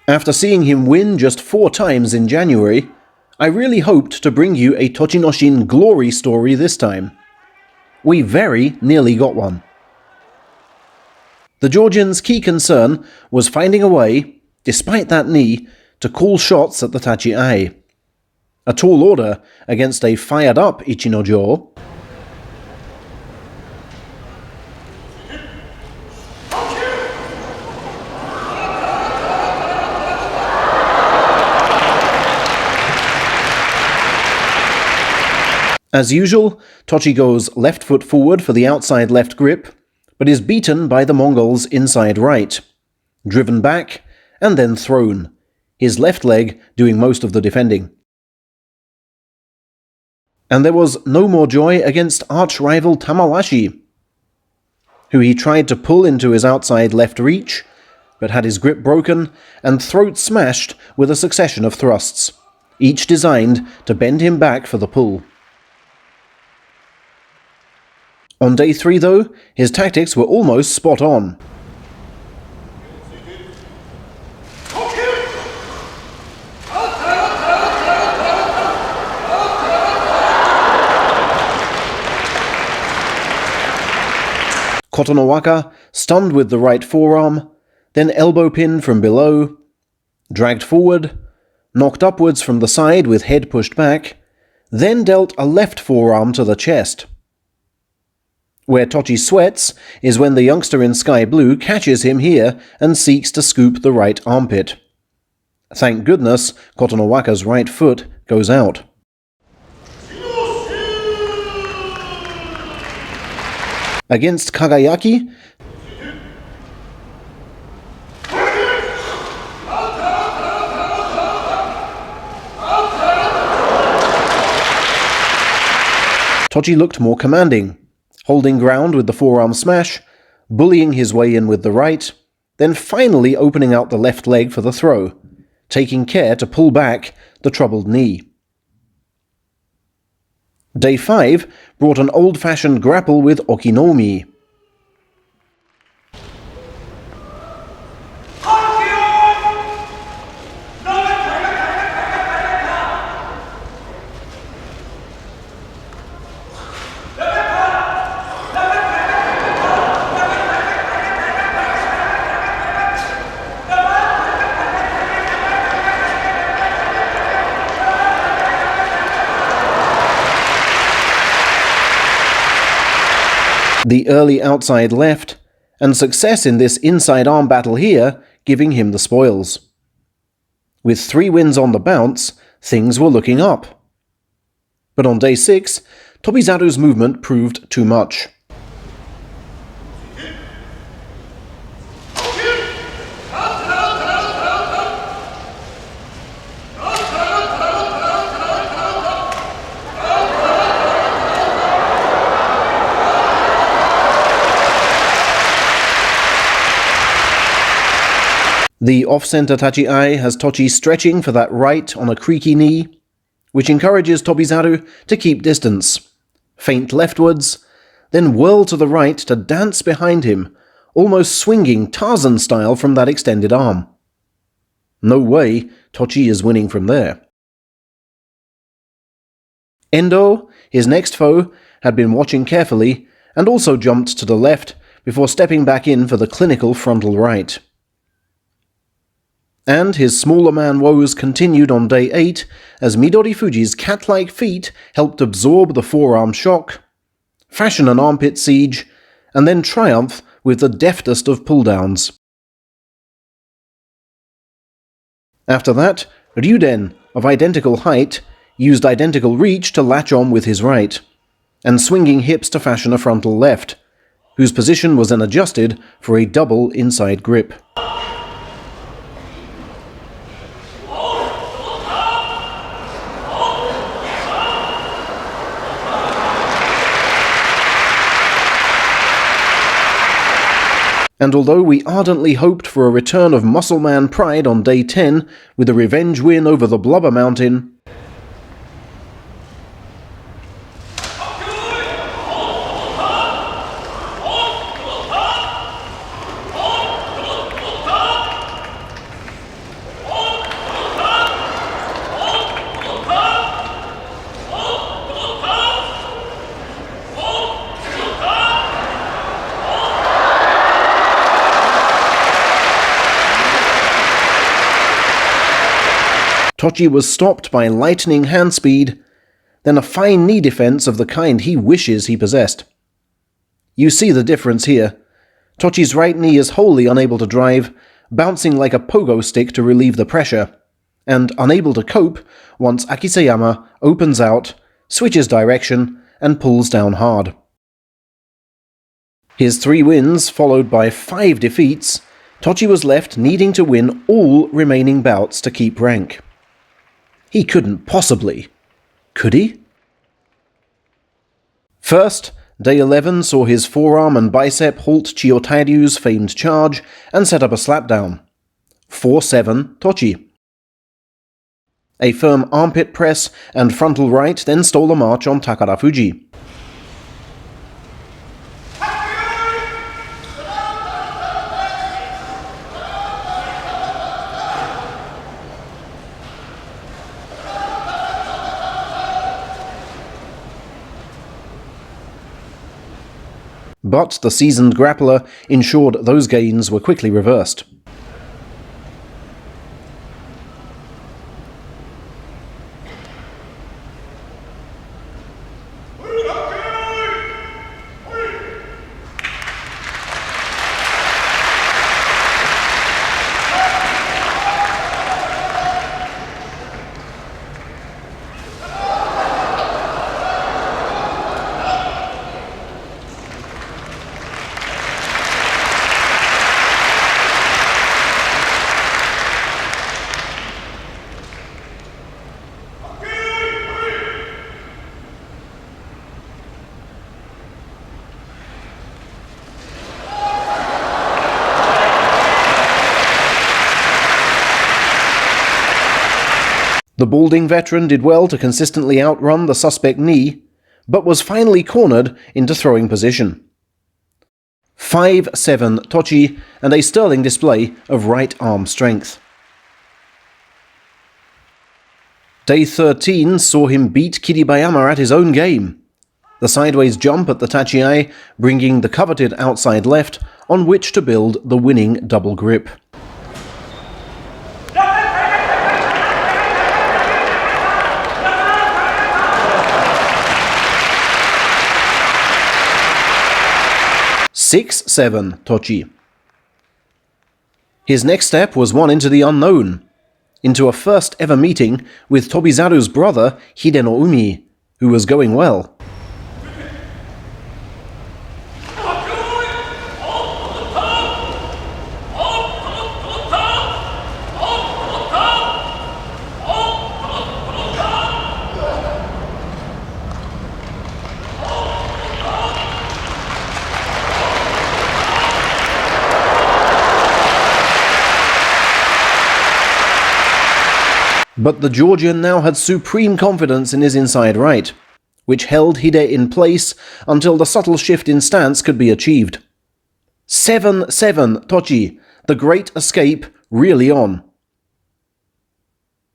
After seeing him win just 4 times in January, I really hoped to bring you a Tochinoshin glory story this time. We very nearly got one. The Georgian's key concern was finding a way, despite that knee, to call shots at the Tachi-ai. A tall order against a fired-up Ichinojo. As usual, Tochi goes left foot forward for the outside left grip, but is beaten by the Mongol's inside right, driven back, and then thrown, his left leg doing most of the defending. And there was no more joy against arch-rival Tamawashi, who he tried to pull into his outside left reach, but had his grip broken and throat smashed with a succession of thrusts, each designed to bend him back for the pull. On day 3, though, his tactics were almost spot on. Kotonowaka stunned with the right forearm, then elbow pin from below, dragged forward, knocked upwards from the side with head pushed back, then dealt a left forearm to the chest. Where Tochi sweats is when the youngster in sky blue catches him here and seeks to scoop the right armpit. Thank goodness Kotonowaka's right foot goes out. Against Kagayaki, Tochi looked more commanding, holding ground with the forearm smash, bullying his way in with the right, then finally opening out the left leg for the throw, taking care to pull back the troubled knee. Day 5 brought an old-fashioned grapple with Okinomi. The early outside left, and success in this inside arm battle here giving him the spoils. With 3 wins on the bounce, things were looking up. But on day 6, Tobizaru's movement proved too much. The off-center Tachi-ai has Tochi stretching for that right on a creaky knee, which encourages Tobizaru to keep distance, feint leftwards, then whirl to the right to dance behind him, almost swinging Tarzan style from that extended arm. No way Tochi is winning from there. Endo, his next foe, had been watching carefully and also jumped to the left before stepping back in for the clinical frontal right. And his smaller man woes continued on day 8 as Midori Fuji's cat-like feet helped absorb the forearm shock, fashion an armpit siege, and then triumph with the deftest of pull-downs. After that, Ryuden, of identical height, used identical reach to latch on with his right, and swinging hips to fashion a frontal left, whose position was then adjusted for a double inside grip. And although we ardently hoped for a return of Muscleman pride on day 10 with a revenge win over the Blubber Mountain, Tochi was stopped by lightning hand speed, then a fine knee defense of the kind he wishes he possessed. You see the difference here. Tochi's right knee is wholly unable to drive, bouncing like a pogo stick to relieve the pressure, and unable to cope once Akiseyama opens out, switches direction, and pulls down hard. His 3 wins, followed by 5 defeats, Tochi was left needing to win all remaining bouts to keep rank. He couldn't possibly. Could he? First, Day 11 saw his forearm and bicep halt Chiyotaryu's famed charge and set up a slapdown. 4-7 Tochi. A firm armpit press and frontal right then stole a march on Takara Fuji. But the seasoned grappler ensured those gains were quickly reversed. The balding veteran did well to consistently outrun the suspect knee, but was finally cornered into throwing position. 5-7 Tochi, and a sterling display of right arm strength. Day 13 saw him beat Kiribayama at his own game. The sideways jump at the tachiai, bringing the coveted outside left on which to build the winning double grip. 6-7 Tochi. His next step was one into the unknown, into a first ever meeting with Tobizaru's brother Hideno Umi, who was going well. But the Georgian now had supreme confidence in his inside right, which held Hide in place until the subtle shift in stance could be achieved. 7-7 Tochi, the great escape really on.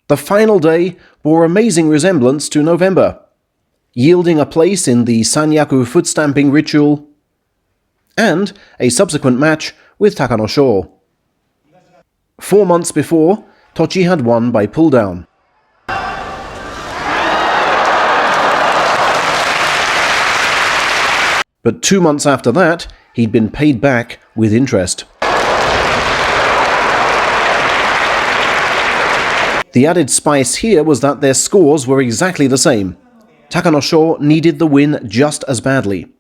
The final day bore amazing resemblance to November, yielding a place in the Sanyaku foot-stamping ritual, and a subsequent match with Tochinoshin. 4 months before, Tochi had won by pull-down. But 2 months after that, he'd been paid back with interest. The added spice here was that their scores were exactly the same. Tochinoshin needed the win just as badly.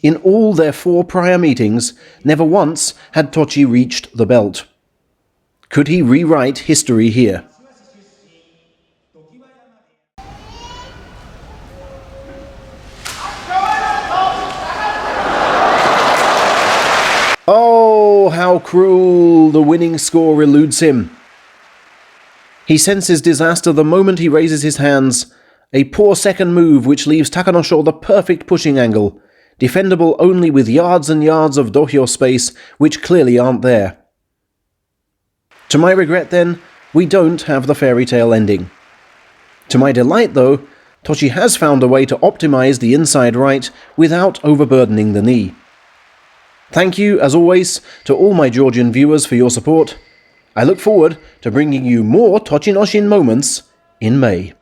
In all their 4 prior meetings, never once had Tochi reached the belt. Could he rewrite history here? Oh, how cruel! The winning score eludes him. He senses disaster the moment he raises his hands. A poor second move which leaves Tochinoshin the perfect pushing angle, defendable only with yards and yards of dohyo space which clearly aren't there. To my regret, then, we don't have the fairy tale ending. To my delight, though, Tochi has found a way to optimize the inside right without overburdening the knee. Thank you, as always, to all my Georgian viewers for your support. I look forward to bringing you more Tochinoshin moments in May.